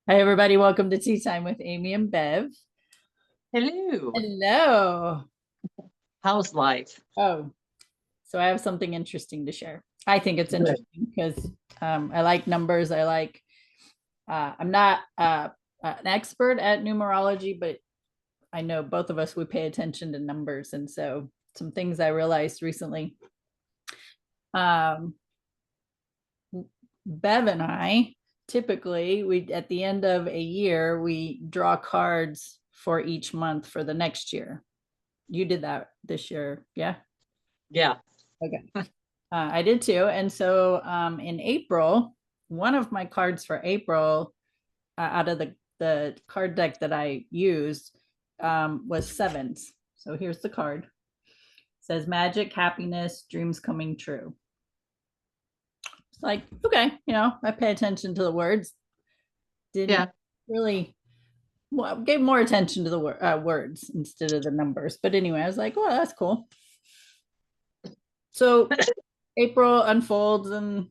Hi, everybody. Welcome to Tea Time with Amy and Bev. Hello. Hello. How's life? Oh, so I have something interesting to share. I think it's Good. interesting because I like numbers. I'm not an expert at numerology, but I know both of us, we pay attention to numbers. And so some things I realized recently. Um, Bev and I typically we at the end of a year we draw cards for each month for the next year. You did that this year, yeah? Yeah. Okay. I did too. And so in April, one of my cards for April out of the card deck that I used was sevens. So here's the card. It says magic, happiness, dreams coming true. It's like, okay, I pay attention to the words. Didn't Yeah. really, well, gave more attention to the words instead of the numbers. But anyway, I was like, well, that's cool. So April unfolds and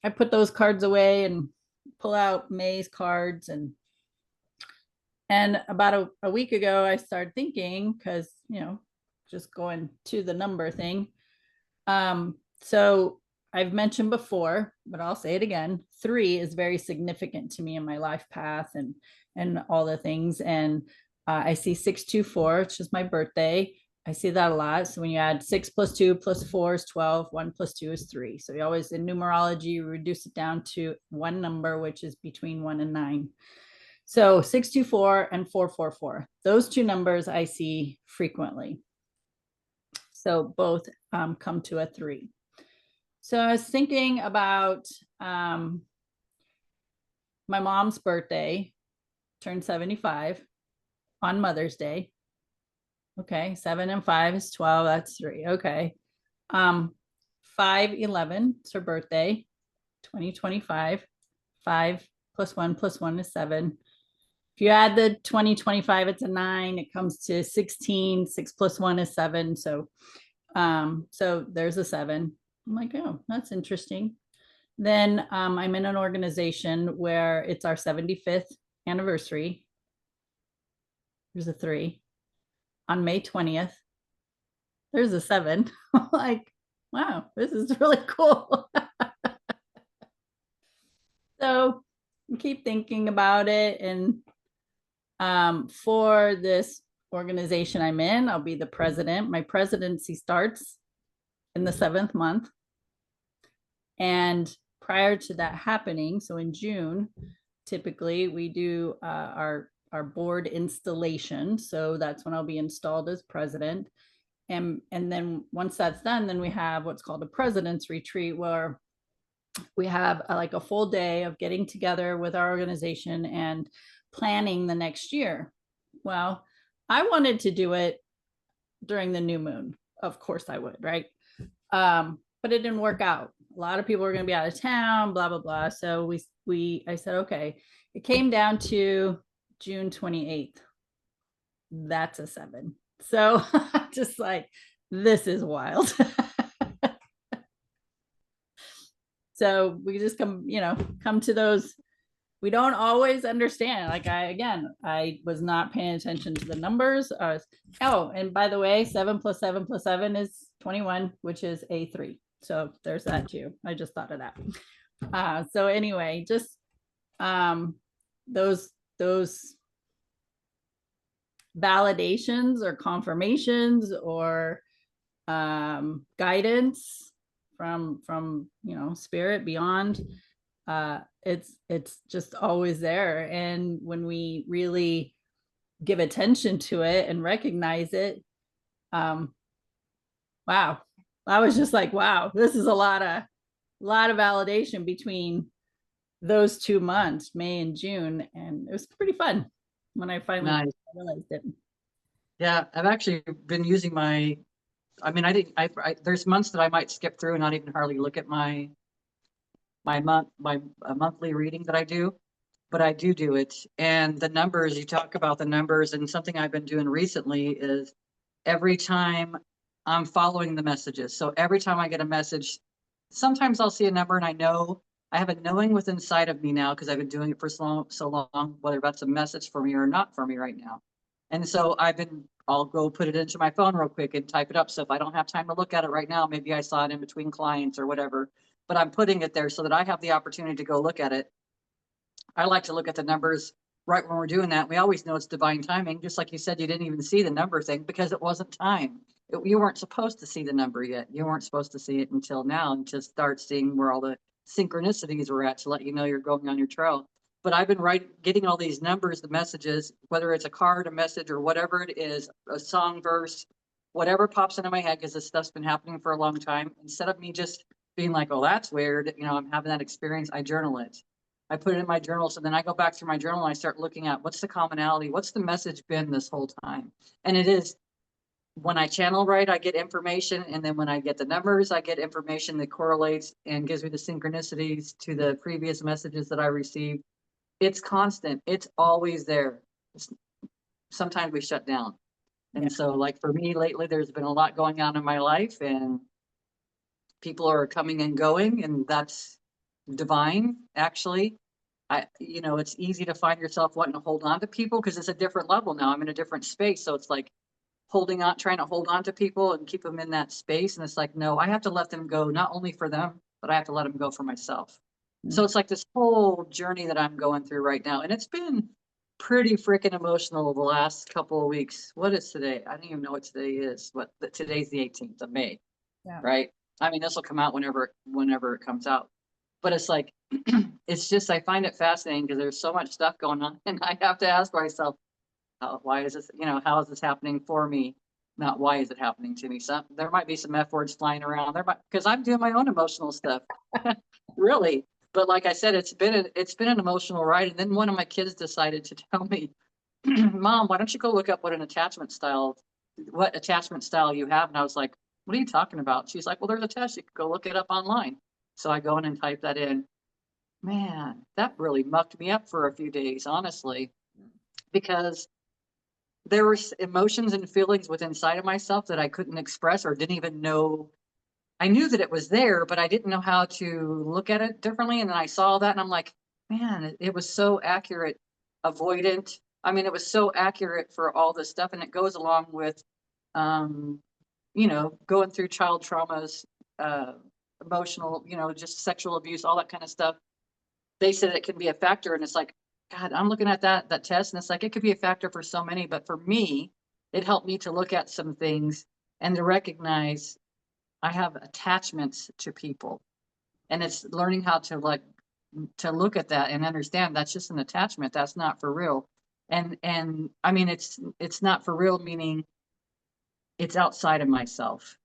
I put those cards away and pull out May's cards and about a week ago I started thinking because just going to the number thing. So I've mentioned before, but I'll say it again. 3 is very significant to me in my life path and all the things. And I see 624, which is my birthday. I see that a lot. So when you add 6 plus 2 plus 4 is 12, 1 plus 2 is 3. So you always, in numerology, you reduce it down to one number, which is between 1 and 9. So 624 and 444, those two numbers I see frequently. So both come to a 3. So I was thinking about my mom's birthday, turned 75 on Mother's Day. Okay, 7 and 5 is 12. That's 3. Okay. 5/11 is her birthday, 2025. 5 plus 1 plus 1 is 7. If you add the 2025, it's a 9. It comes to 16. 6 plus 1 is 7. So there's a 7. I'm like, oh, that's interesting. Then I'm in an organization where it's our 75th anniversary. There's a 3. On May 20th, there's a 7. Like, wow, this is really cool. So keep thinking about it. And for this organization I'm in, I'll be the president. My presidency starts in the 7th month. And prior to that happening, so in June, typically we do our board installation. So that's when I'll be installed as president. And then once that's done, then we have what's called a president's retreat, where we have like a full day of getting together with our organization and planning the next year. Well, I wanted to do it during the new moon. Of course I would, right? But it didn't work out. A lot of people were going to be out of town, blah blah blah. So I said, okay. It came down to June 28th. That's a 7. So just like, this is wild. So we just come to those. We don't always understand. Like I was not paying attention to the numbers. Oh, and by the way, 7 plus 7 plus 7 is 21, which is a 3. So there's that too. I just thought of that. So anyway, just those validations or confirmations or guidance from spirit beyond. It's just always there. And when we really give attention to it and recognize it, wow, I was just like, wow, this is a lot of validation between those 2 months, May and June. And it was pretty fun when I finally Nice. realized it. Yeah. I've actually been using I think there's months that I might skip through and not even hardly look at my monthly reading that I do, but I do it. And the numbers, you talk about the numbers, and something I've been doing recently is every time I'm following the messages. So every time I get a message, sometimes I'll see a number and I know I have a knowing within inside of me now because I've been doing it for so long, whether that's a message for me or not for me right now. And so I'll go put it into my phone real quick and type it up. So if I don't have time to look at it right now, maybe I saw it in between clients or whatever, but I'm putting it there so that I have the opportunity to go look at it. I like to look at the numbers right when we're doing that. We always know it's divine timing. Just like you said, you didn't even see the number thing because it wasn't time. You weren't supposed to see the number yet. You weren't supposed to see it until now, and to start seeing where all the synchronicities were at to let you know you're going on your trail. But I've been getting all these numbers, the messages, whether it's a card, a message, or whatever it is, a song verse, whatever pops into my head, because this stuff's been happening for a long time. Instead of me just being like, oh, that's weird, I'm having that experience, I journal it. I put it in my journal. So then I go back through my journal and I start looking at what's the commonality, what's the message been this whole time. And it is, when I channel right, I get information. And then when I get the numbers, I get information that correlates and gives me the synchronicities to the previous messages that I received. It's constant. It's always there. Sometimes we shut down. And so like for me lately, there's been a lot going on in my life and people are coming and going, and that's divine, actually. It's easy to find yourself wanting to hold on to people because it's a different level now. I'm in a different space. So it's like trying to hold on to people and keep them in that space. And it's like, no, I have to let them go, not only for them, but I have to let them go for myself. So it's like this whole journey that I'm going through right now. And it's been pretty freaking emotional the last couple of weeks. What is today? I don't even know what today is. Today's the 18th of May, right? I mean, this will come out whenever it comes out. But it's like, it's just, I find it fascinating because there's so much stuff going on. And I have to ask myself, why is this, how is this happening for me? Not why is it happening to me? There might be some F words flying around there, because I'm doing my own emotional stuff, really. But like I said, it's been an emotional ride. And then one of my kids decided to tell me, Mom, why don't you go look up what attachment style you have? And I was like, what are you talking about? She's like, well, there's a test. You can go look it up online. So I go in and type that in. Man, that really mucked me up for a few days, honestly, because there were emotions and feelings within inside of myself that I couldn't express or didn't even know. I knew that it was there, but I didn't know how to look at it differently. And then I saw that and I'm like, man, it was so accurate, avoidant. I mean, it was so accurate for all this stuff. And it goes along with, going through child traumas, emotional, just sexual abuse, all that kind of stuff. They said it can be a factor. And it's like, God, I'm looking at that test and it's like, it could be a factor for so many, but for me, it helped me to look at some things and to recognize I have attachments to people. And it's learning how to look at that and understand that's just an attachment. That's not for real. And I mean, it's not for real, meaning it's outside of myself.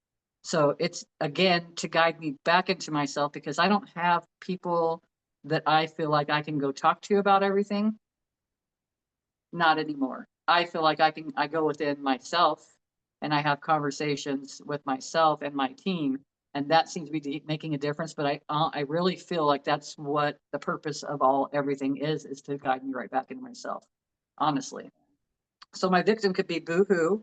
So it's, again, to guide me back into myself, because I don't have people that I feel like I can go talk to about everything. Not anymore. I feel like I go within myself and I have conversations with myself and my team, and that seems to be making a difference. But I really feel like that's what the purpose of everything is to guide me right back into myself, honestly. So my victim could be boohoo,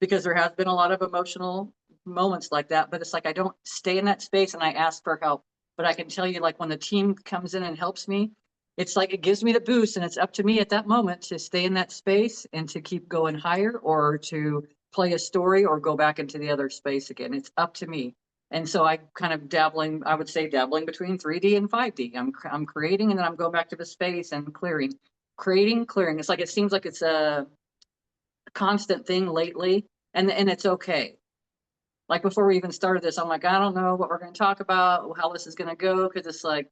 because there has been a lot of emotional moments like that, but it's like I don't stay in that space and I ask for help. But I can tell you, like, when the team comes in and helps me, it's like it gives me the boost, and it's up to me at that moment to stay in that space and to keep going higher, or to play a story or go back into the other space again. It's up to me. And so I kind of dabbling between 3D and 5D. I'm creating, and then I'm going back to the space and clearing. Clearing. It's like, it seems like it's a constant thing lately, and it's okay. Like, before we even started this, I'm like, I don't know what we're going to talk about, how this is going to go, because it's like,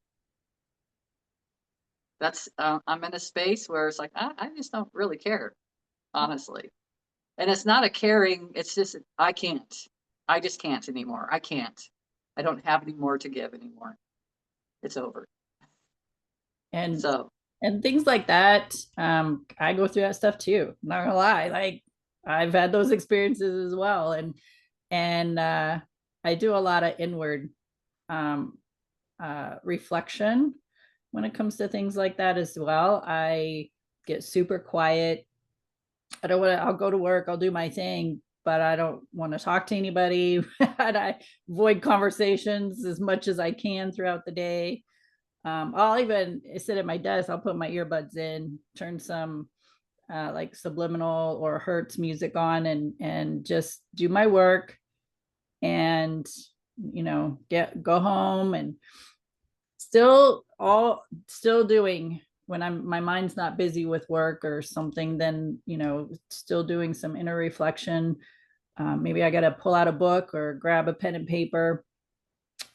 I'm in a space where it's like, I just don't really care, honestly. And it's not a caring, it's just, I just can't anymore. I don't have any more to give anymore. It's over. And so things like that, I go through that stuff too, not gonna lie. Like, I've had those experiences as well. And I do a lot of inward reflection when it comes to things like that as well. I get super quiet. I'll go to work, I'll do my thing, but I don't want to talk to anybody. And I avoid conversations as much as I can throughout the day. I'll even sit at my desk, I'll put my earbuds in, turn some like subliminal or Hertz music on, and just do my work, and go home, and still doing, when my mind's not busy with work or something, then still doing some inner reflection. Maybe I got to pull out a book or grab a pen and paper,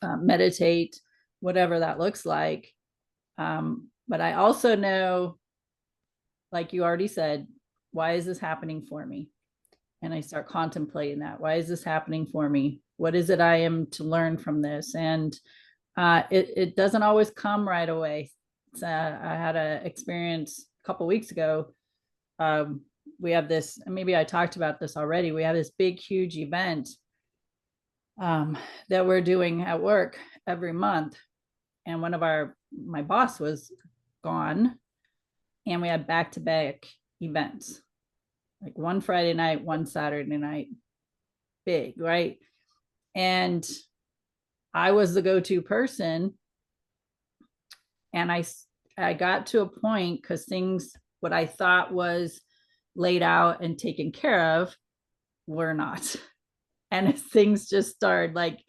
meditate, whatever that looks like. But I also know, like you already said, why is this happening for me? And I start contemplating that. Why is this happening for me? What is it I am to learn from this? And it doesn't always come right away. I had an experience a couple weeks ago. We have this, maybe I talked about this already. We have this big, huge event that we're doing at work every month. And my boss was gone, and we had back-to-back events, like one Friday night, one Saturday night, big, right? And I was the go-to person. And I got to a point, because what I thought was laid out and taken care of were not. And things just started, like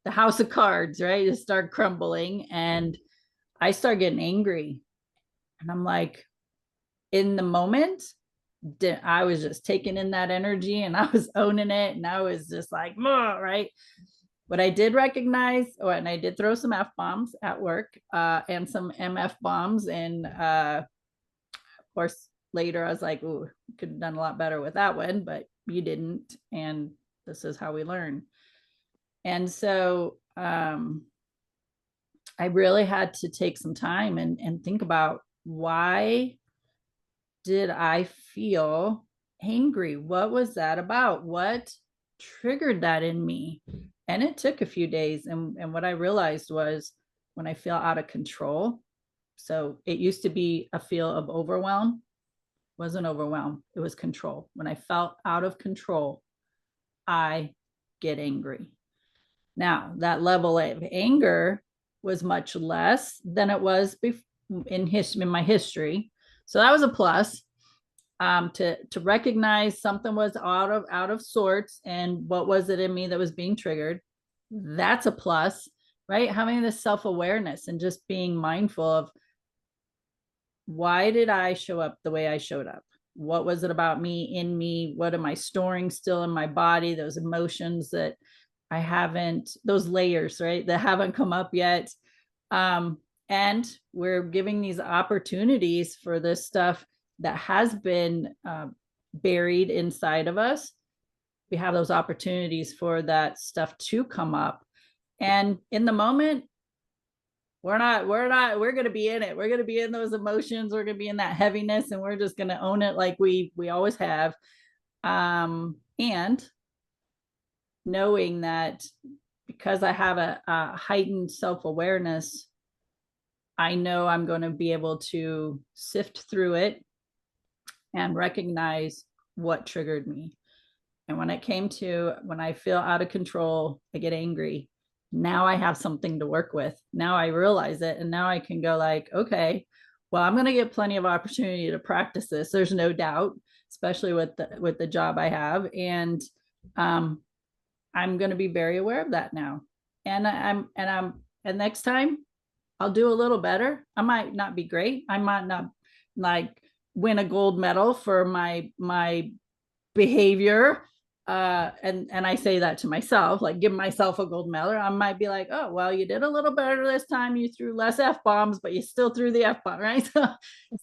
the house of cards, right? Just start crumbling. And I started getting angry. And I'm like, in the moment, I was just taking in that energy, and I was owning it. And I was just like, right? What I did recognize, and I did throw some F bombs at work, and some MF bombs. And of course, later I was like, ooh, could have done a lot better with that one, but you didn't. And this is how we learn. And so I really had to take some time and think about, why did I feel angry? What was that about? What triggered that in me? And it took a few days. And what I realized was, when I feel out of control, so it used to be a feel of overwhelm, wasn't overwhelm, it was control. When I felt out of control, I get angry. Now, that level of anger was much less than it was in my history. So that was a plus. To recognize something was out of sorts, and what was it in me that was being triggered. That's a plus, right? Having this self-awareness and just being mindful of, why did I show up the way I showed up? What was it about me, in me? What am I storing still in my body? Those emotions that I haven't, those layers, right, that haven't come up yet. And we're giving these opportunities for this stuff that has been buried inside of us. We have those opportunities for that stuff to come up. And in the moment, we're going to be in it. We're going to be in those emotions. We're going to be in that heaviness, and we're just going to own it like we always have. And knowing that, because I have a heightened self-awareness, I know I'm going to be able to sift through it and recognize what triggered me. And when I feel out of control, I get angry. Now I have something to work with. Now I realize it. And now I can go like, okay, well, I'm going to get plenty of opportunity to practice this. There's no doubt, especially with the job I have. And I'm going to be very aware of that now. And next time I'll do a little better. I might not be great. I might not like win a gold medal for my behavior. And I say that to myself, like give myself a gold medal. I might be like, oh, well, you did a little better this time. You threw less F bombs, but you still threw the F bomb, right?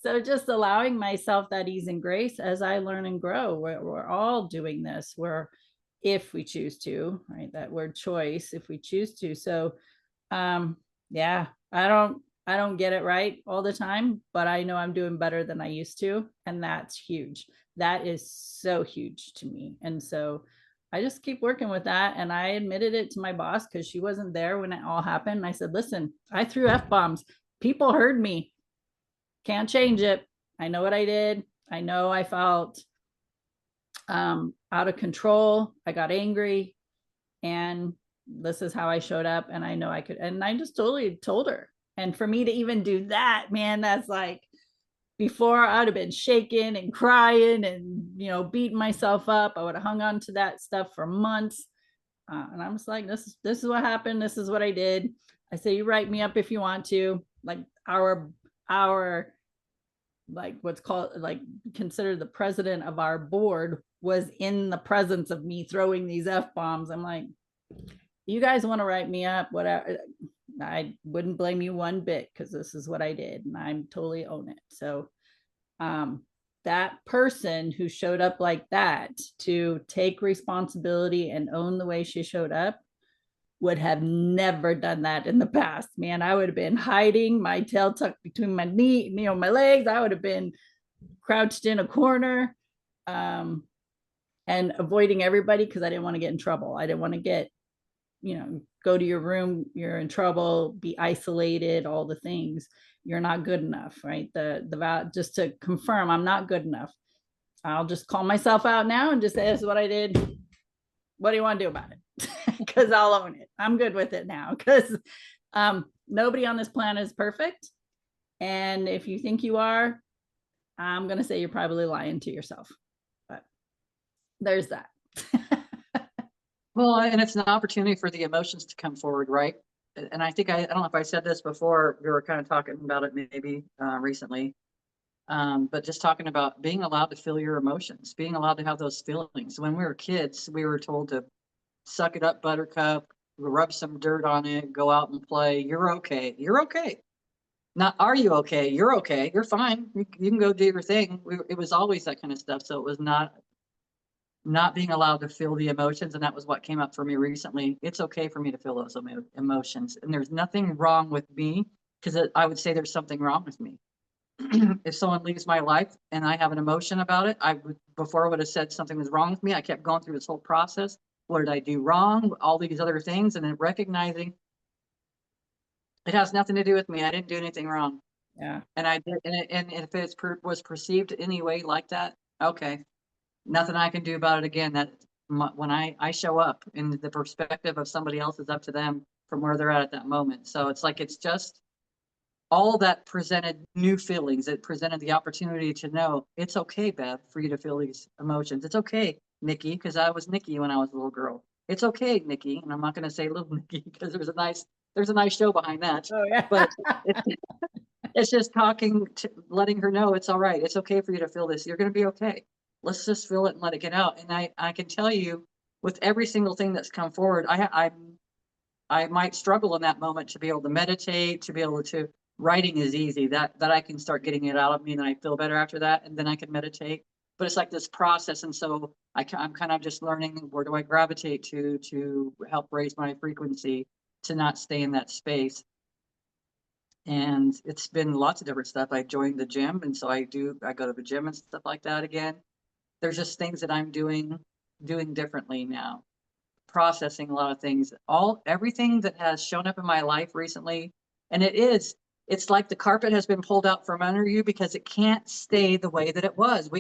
So just allowing myself that ease and grace as I learn and grow. We're all doing this. If we choose to, right? That word choice, if we choose to. So, yeah, I don't get it right all the time, but I know I'm doing better than I used to. And that's huge. That is so huge to me. And so I just keep working with that. And I admitted it to my boss, because she wasn't there when it all happened. And I said, listen, I threw F bombs. People heard me. Can't change it. I know what I did. I know I felt out of control. I got angry, and this is how I showed up. And I know I could, and I just totally told her, And for me to even do that, man, that's like, before I'd have been shaking and crying and, beating myself up. I would have hung on to that stuff for months. And I'm just like, this is what happened. This is what I did. I say, you write me up if you want to. Like our like what's called, like, considered the president of our board was in the presence of me throwing these F-bombs. I'm like, you guys want to write me up, whatever. I wouldn't blame you one bit, because this is what I did and I'm totally own it. So that person who showed up like that to take responsibility and own the way she showed up would have never done that in the past. Man, I would have been hiding, my tail tucked between my knee, my legs. I would have been crouched in a corner, and avoiding everybody because I didn't want to get in trouble. I didn't want to get, go to your room, you're in trouble, be isolated, all the things. You're not good enough, right? Just to confirm, I'm not good enough. I'll just call myself out now and just say, this is what I did. What do you want to do about it? Because I'll own it. I'm good with it now, because nobody on this planet is perfect. And if you think you are, I'm going to say you're probably lying to yourself. But there's that. Well, and it's an opportunity for the emotions to come forward, right? And I think I don't know if I said this before, we were kind of talking about it maybe recently, but just talking about being allowed to feel your emotions, being allowed to have those feelings. When we were kids, we were told to suck it up, buttercup, rub some dirt on it, go out and play. You're okay. You're okay. Not, are you okay? You're okay. You're fine. You can go do your thing. It was always that kind of stuff. So it was not being allowed to feel the emotions. And that was what came up for me recently. It's okay for me to feel those emotions. And there's nothing wrong with me, because I would say there's something wrong with me. If someone leaves my life and I have an emotion about it, before I would have said something was wrong with me. I kept going through this whole process. What did I do wrong? All these other things. And then recognizing it has nothing to do with me. I didn't do anything wrong. Yeah. And I did. And if it was perceived anyway like that, okay. Nothing I can do about it again. That when I show up in the perspective of somebody else, is up to them from where they're at that moment. So it's like, it's just all that presented new feelings. It presented the opportunity to know it's okay, Bev, for you to feel these emotions. It's okay, Nikki, because I was Nikki when I was a little girl. It's okay, Nikki, and I'm not going to say little Nikki because there's a nice show behind that. Oh yeah. But it's just letting her know it's all right. It's okay for you to feel this. You're going to be okay. Let's just feel it and let it get out. And I can tell you, with every single thing that's come forward, I might struggle in that moment to be able to meditate, to be able to, writing is easy, that I can start getting it out of me and I feel better after that, and then I can meditate. But it's like this process. And so I'm kind of just learning, where do I gravitate to help raise my frequency, to not stay in that space. And it's been lots of different stuff. I joined the gym, and so I go to the gym and stuff like that again. There's just things that I'm doing differently now, processing a lot of things, everything that has shown up in my life recently. And it's like the carpet has been pulled out from under you, because it can't stay the way that it was.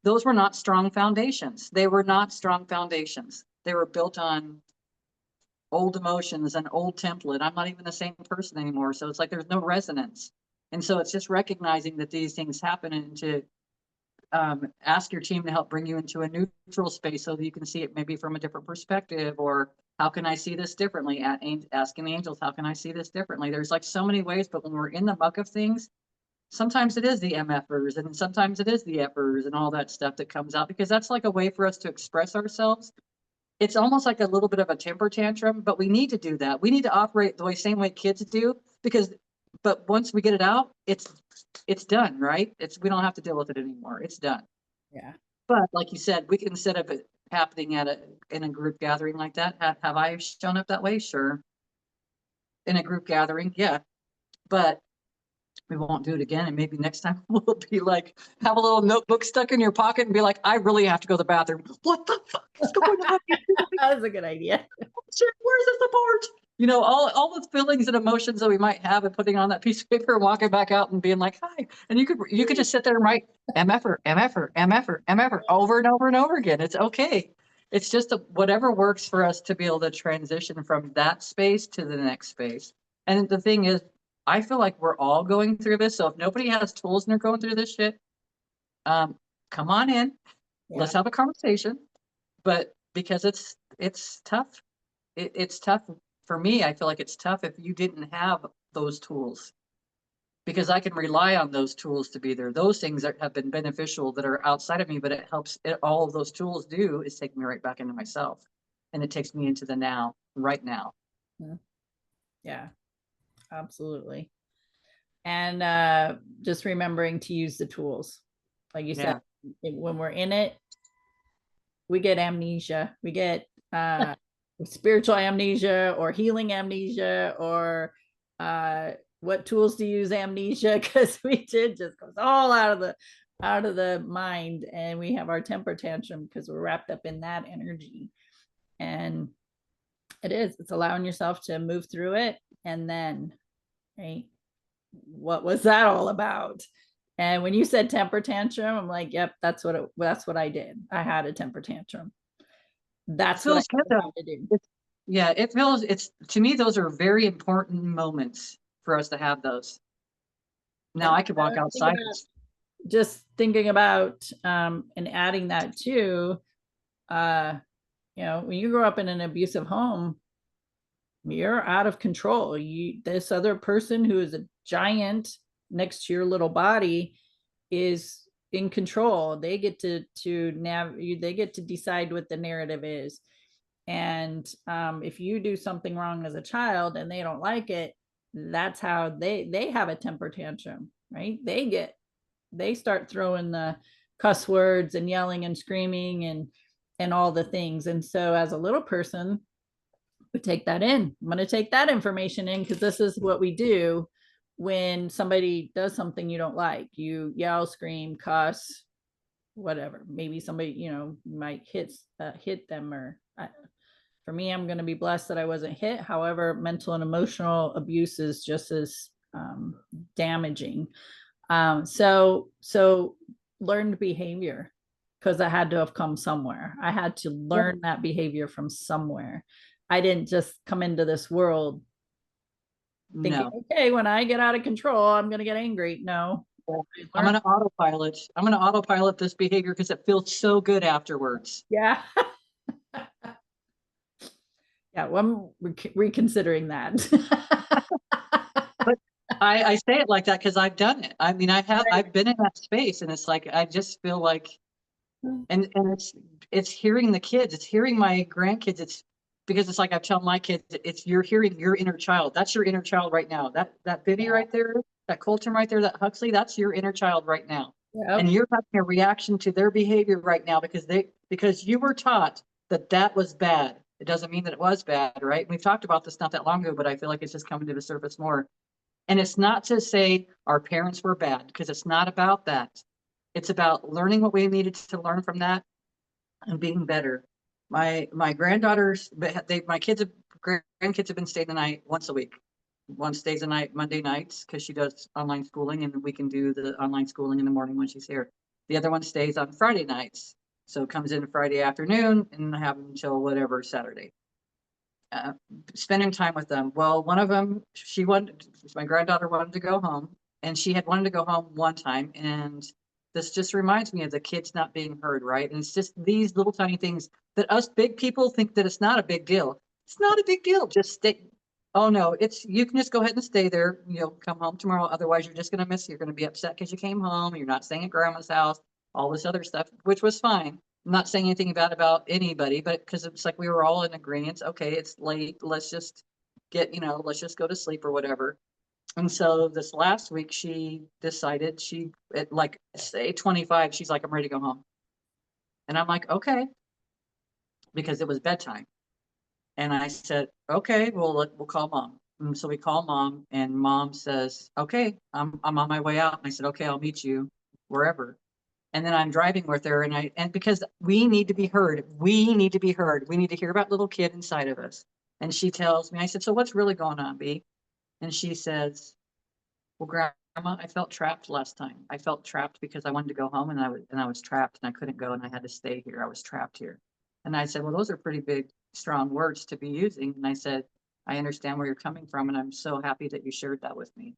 Those were not strong foundations. They were not strong foundations. They were built on old emotions and old template. I'm not even the same person anymore. So it's like, there's no resonance. And so it's just recognizing that these things happen, and to ask your team to help bring you into a neutral space so that you can see it maybe from a different perspective, or how can I see this differently? Asking the angels, how can I see this differently? There's like so many ways, but when we're in the muck of things, sometimes it is the MFers, and sometimes it is the Fers and all that stuff that comes out, because that's like a way for us to express ourselves. It's almost like a little bit of a temper tantrum, but we need to do that. We need to operate the same way kids do, but once we get it out, it's done, right? We don't have to deal with it anymore. It's done. Yeah. But like you said, we can, instead of it happening in a group gathering like that, have I shown up that way? Sure. In a group gathering, yeah. But we won't do it again. And maybe next time we'll be like, have a little notebook stuck in your pocket and be like, I really have to go to the bathroom. What the fuck is going on? That was a good idea. Where's the support? All the feelings and emotions that we might have, and putting on that piece of paper and walking back out and being like, hi. And you could just sit there and write MFer, MFer, MFer, MFer over and over and over again. It's okay. It's just whatever works for us to be able to transition from that space to the next space. And the thing is, I feel like we're all going through this. So if nobody has tools and they're going through this shit, come on in. Yeah. Let's have a conversation. But because it's tough. It's tough for me. I feel like it's tough if you didn't have those tools, because I can rely on those tools to be there. Those things that have been beneficial that are outside of me, but it helps. All of those tools do is take me right back into myself, and it takes me into the now, right now. Yeah, absolutely. And just remembering to use the tools. Like you said, when we're in it, we get amnesia. We get spiritual amnesia or healing amnesia, or what tools to use amnesia, because we did just goes all out of the mind, and we have our temper tantrum because we're wrapped up in that energy. And it's allowing yourself to move through it, and then, right, what was that all about? And when you said temper tantrum, I'm like, yep, that's what I did. I had a temper tantrum. That's what I had to do. Yeah, it feels, it's, to me, those are very important moments for us to have those. Now I could walk outside. Just thinking about and adding that too, when you grow up in an abusive home, you're out of control. This other person who is a giant next to your little body is in control. They get to they get to decide what the narrative is. And if you do something wrong as a child and they don't like it, that's how they have a temper tantrum, right? They start throwing the cuss words and yelling and screaming and all the things. And so as a little person, we take that in. I'm going to take that information in, because this is what we do when somebody does something you don't like. You yell, scream, cuss, whatever. Maybe somebody might hit them, or for me, I'm going to be blessed that I wasn't hit. However, mental and emotional abuse is just as damaging. So learned behavior, because I had to have come somewhere. I had to learn that behavior from somewhere. I didn't just come into this world thinking, okay, when I get out of control, I'm going to get angry. No. I'm going to autopilot this behavior because it feels so good afterwards. Yeah. Yeah, well, I'm reconsidering that. But I say it like that because I've done it. I mean, I've been in that space, and it's like, I just feel like, and it's hearing the kids, it's hearing my grandkids, it's because it's like I've told my kids, you're hearing your inner child. That's your inner child right now. That Vivi right there, that Colton right there, that Huxley, that's your inner child right now. Yep. And you're having a reaction to their behavior right now because you were taught that was bad. It doesn't mean that it was bad, right? We've talked about this not that long ago, but I feel like it's just coming to the surface more. And it's not to say our parents were bad, because it's not about that. It's about learning what we needed to learn from that and being better. My granddaughters, my grandkids have been staying the night once a week. One stays the night Monday nights because she does online schooling, and we can do the online schooling in the morning when she's here. The other one stays on Friday nights, so comes in Friday afternoon and have them until whatever Saturday. Spending time with them. Well, one of them, my granddaughter wanted to go home, and she had wanted to go home one time, and this just reminds me of the kids not being heard, right? And it's just these little tiny things that us big people think that it's not a big deal. It's not a big deal. Just stay. Oh no, you can just go ahead and stay there. Come home tomorrow. Otherwise, you're just going to miss it. You're going to be upset because you came home. You're not staying at grandma's house. All this other stuff, which was fine. I'm not saying anything bad about anybody, but because it's like we were all in agreement. Okay, it's late. Let's just let's just go to sleep or whatever. And so this last week, she decided at like 8:25, she's like, I'm ready to go home. And I'm like, okay, because it was bedtime. And I said, okay, we'll call mom. And so we call mom, and mom says, okay, I'm on my way out. And I said, okay, I'll meet you wherever. And then I'm driving with her, and because we need to be heard, we need to hear about little kid inside of us. And she tells me, I said, so what's really going on, B? And she says, well, Grandma, I felt trapped last time. I felt trapped because I wanted to go home, and I was trapped, and I couldn't go, and I had to stay here. I was trapped here. And I said, well, those are pretty big, strong words to be using. And I said, I understand where you're coming from, and I'm so happy that you shared that with me.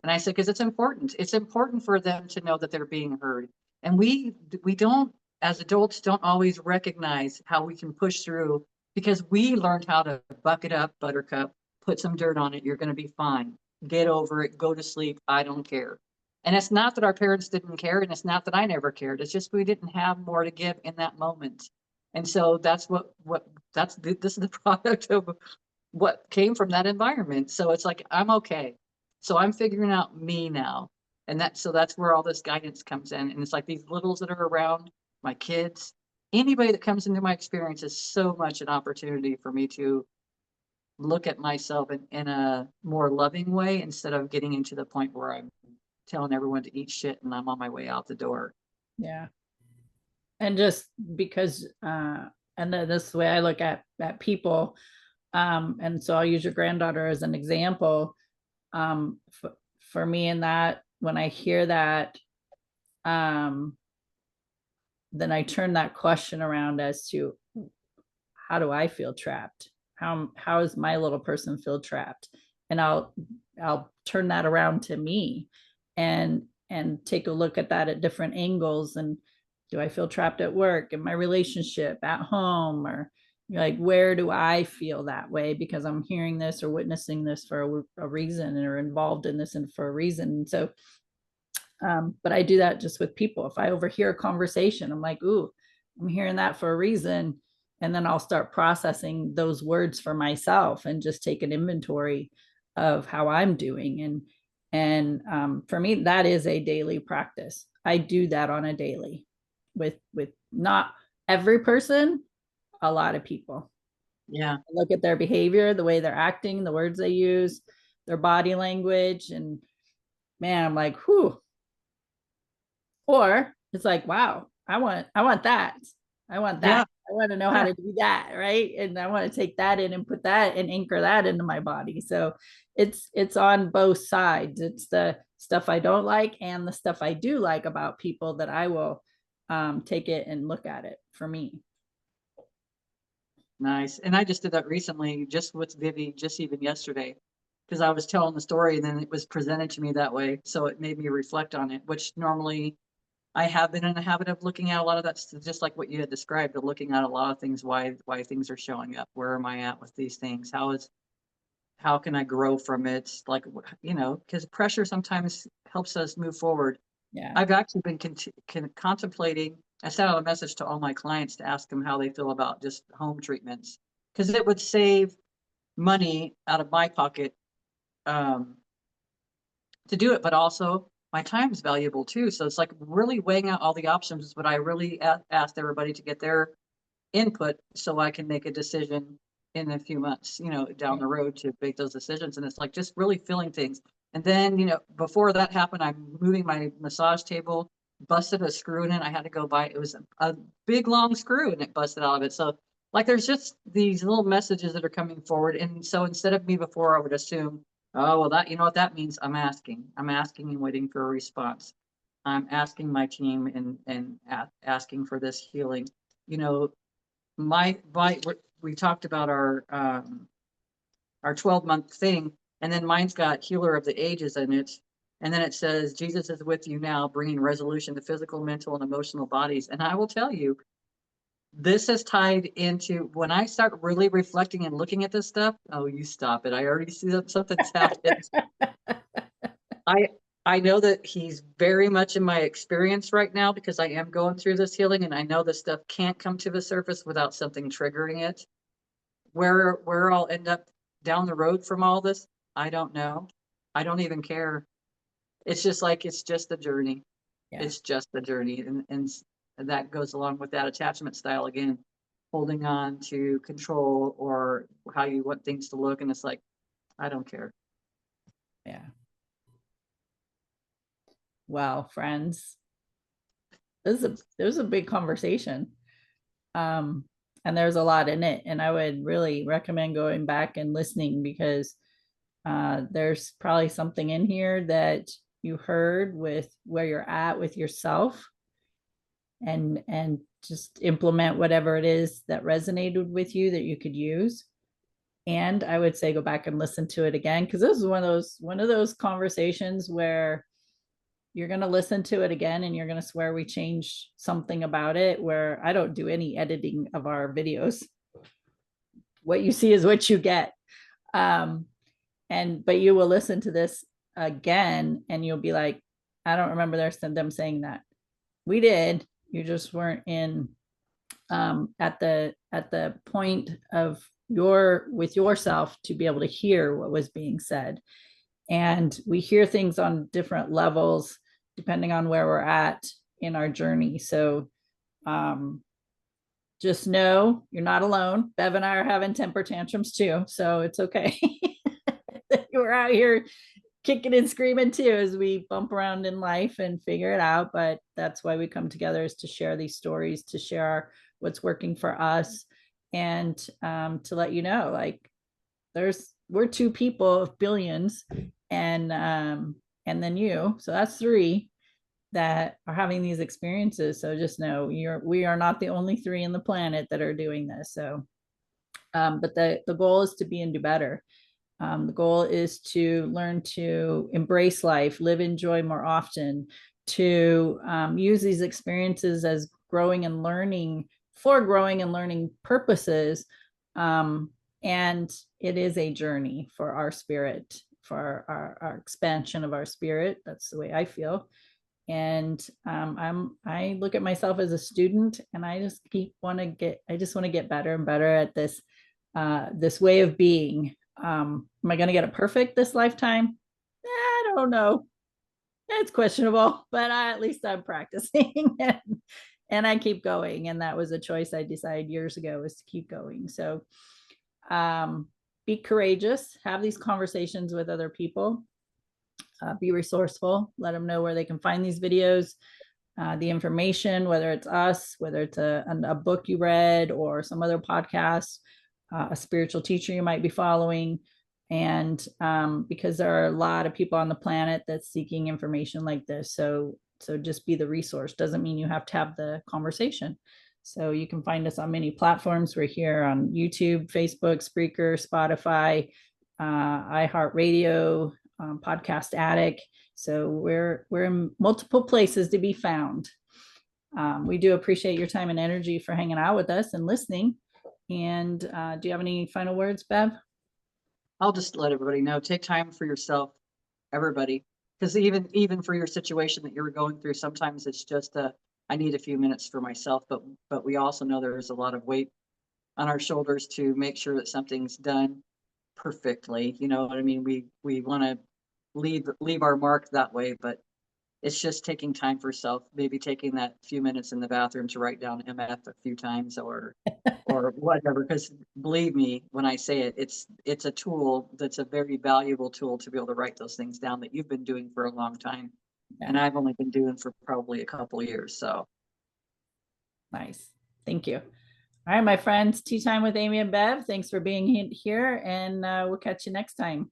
And I said, because it's important. It's important for them to know that they're being heard. And we don't, as adults, don't always recognize how we can push through because we learned how to buck it up, buttercup, put some dirt on it. You're going to be fine. Get over it. Go to sleep. I don't care. And it's not that our parents didn't care, and it's not that I never cared. It's just we didn't have more to give in that moment. And so that's this is the product of what came from that environment. So it's like, I'm okay. So I'm figuring out me now. And so that's where all this guidance comes in. And it's like these littles that are around, my kids, anybody that comes into my experience is so much an opportunity for me to look at myself in a more loving way instead of getting into the point where I'm telling everyone to eat shit and I'm on my way out the door. Yeah. And just because, and then this is the way I look at people. And so I'll use your granddaughter as an example. For me in that, when I hear that, then I turn that question around as to how do I feel trapped? How does my little person feel trapped? And I'll turn that around to me and take a look at that at different angles. And do I feel trapped at work, in my relationship, at home, or like where do I feel that way because I'm hearing this or witnessing this for a reason or involved in this and for a reason. So but I do that just with people. If I overhear a conversation, I'm like, ooh, I'm hearing that for a reason. And then I'll start processing those words for myself and just take an inventory of how I'm doing. And for me, that is a daily practice. I do that on a daily with not every person, a lot of people. Yeah. I look at their behavior, the way they're acting, the words they use, their body language, and man, I'm like, whew. Or it's like, wow, I want that. I want that. Yeah. I want to know how to do that, right? And I want to take that in and put that and anchor that into my body. So it's on both sides. It's the stuff I don't like and the stuff I do like about people that I will take it and look at it for me. Nice. And I just did that recently, just with Vivi, just even yesterday, because I was telling the story and then it was presented to me that way. So it made me reflect on it, which normally I have been in the habit of looking at a lot of that, just like what you had described, of looking at a lot of things, why things are showing up. Where am I at with these things? How can I grow from it? Like, because pressure sometimes helps us move forward. Yeah. I've actually been contemplating. I sent out a message to all my clients to ask them how they feel about just home treatments, because it would save money out of my pocket um, to do it, but also my time is valuable too. So it's like really weighing out all the options. But I really asked everybody to get their input so I can make a decision in a few months, down the road to make those decisions. And it's like just really feeling things. And then, before that happened, I'm moving my massage table, busted a screw in it. I had to go buy it. Was a big long screw and it busted out of it. So like there's just these little messages that are coming forward. And so instead of me before, I would assume, oh, well, that, what that means? I'm asking and waiting for a response. I'm asking my team and asking for this healing. My we talked about our 12-month thing, and then mine's got healer of the ages in it, and then it says Jesus is with you now, bringing resolution to physical, mental, and emotional bodies. And I will tell you, this is tied into when I start really reflecting and looking at this stuff. Oh, you stop it! I already see that something's happened. I know that he's very much in my experience right now because I am going through this healing, and I know this stuff can't come to the surface without something triggering it. Where I'll end up down the road from all this, I don't know. I don't even care. It's just like it's just a journey. Yeah. It's just a journey, and that goes along with that attachment style again, holding on to control or how you want things to look, and it's like I don't care. Yeah. Well, friends, this was a big conversation. And there's a lot in it. And I would really recommend going back and listening because there's probably something in here that you heard with where you're at with yourself and just implement whatever it is that resonated with you that you could use. And I would say go back and listen to it again, because this is one of those conversations where you're going to listen to it again and you're going to swear we changed something about it, where I don't do any editing of our videos. What you see is what you get. But you will listen to this again and you'll be like, I don't remember them saying that. We did. You just weren't in at the point of with yourself to be able to hear what was being said. And we hear things on different levels depending on where we're at in our journey. So just know you're not alone. Bev and I are having temper tantrums too, so it's okay. We're out here kicking and screaming too as we bump around in life and figure it out. But that's why we come together, is to share these stories, to share what's working for us, and to let you know, like, we're two people of billions, and then you, so that's three that are having these experiences. So just know we are not the only three in the planet that are doing this. So but the goal is to be and do better. The goal is to learn to embrace life, live in joy more often, to use these experiences as growing and learning purposes. And it is a journey for our spirit, for our expansion of our spirit. That's the way I feel. And I look at myself as a student, and I just want to get better and better at this way of being. Am I going to get it perfect this lifetime? I don't know. It's questionable, but at least I'm practicing and I keep going. And that was a choice I decided years ago, was to keep going. So be courageous, have these conversations with other people, be resourceful, let them know where they can find these videos, the information, whether it's us, whether it's a book you read or some other podcast, a spiritual teacher you might be following. And because there are a lot of people on the planet that's seeking information like this. So just be the resource. Doesn't mean you have to have the conversation. So you can find us on many platforms. We're here on YouTube, Facebook, Spreaker, Spotify, iHeartRadio, Podcast Addict. So we're in multiple places to be found. We do appreciate your time and energy for hanging out with us and listening. And do you have any final words, Bev? I'll just let everybody know, take time for yourself, everybody, because even for your situation that you're going through, sometimes it's just I need a few minutes for myself, but we also know there is a lot of weight on our shoulders to make sure that something's done perfectly. You know what I mean? We want to leave our mark that way, but it's just taking time for self, maybe taking that few minutes in the bathroom to write down MF a few times or whatever. Because believe me, when I say it, it's a tool that's a very valuable tool to be able to write those things down that you've been doing for a long time. Yeah. And I've only been doing for probably a couple of years. So nice. Thank you. All right, my friends, Tea Time with Amy and Bev. Thanks for being here, and we'll catch you next time.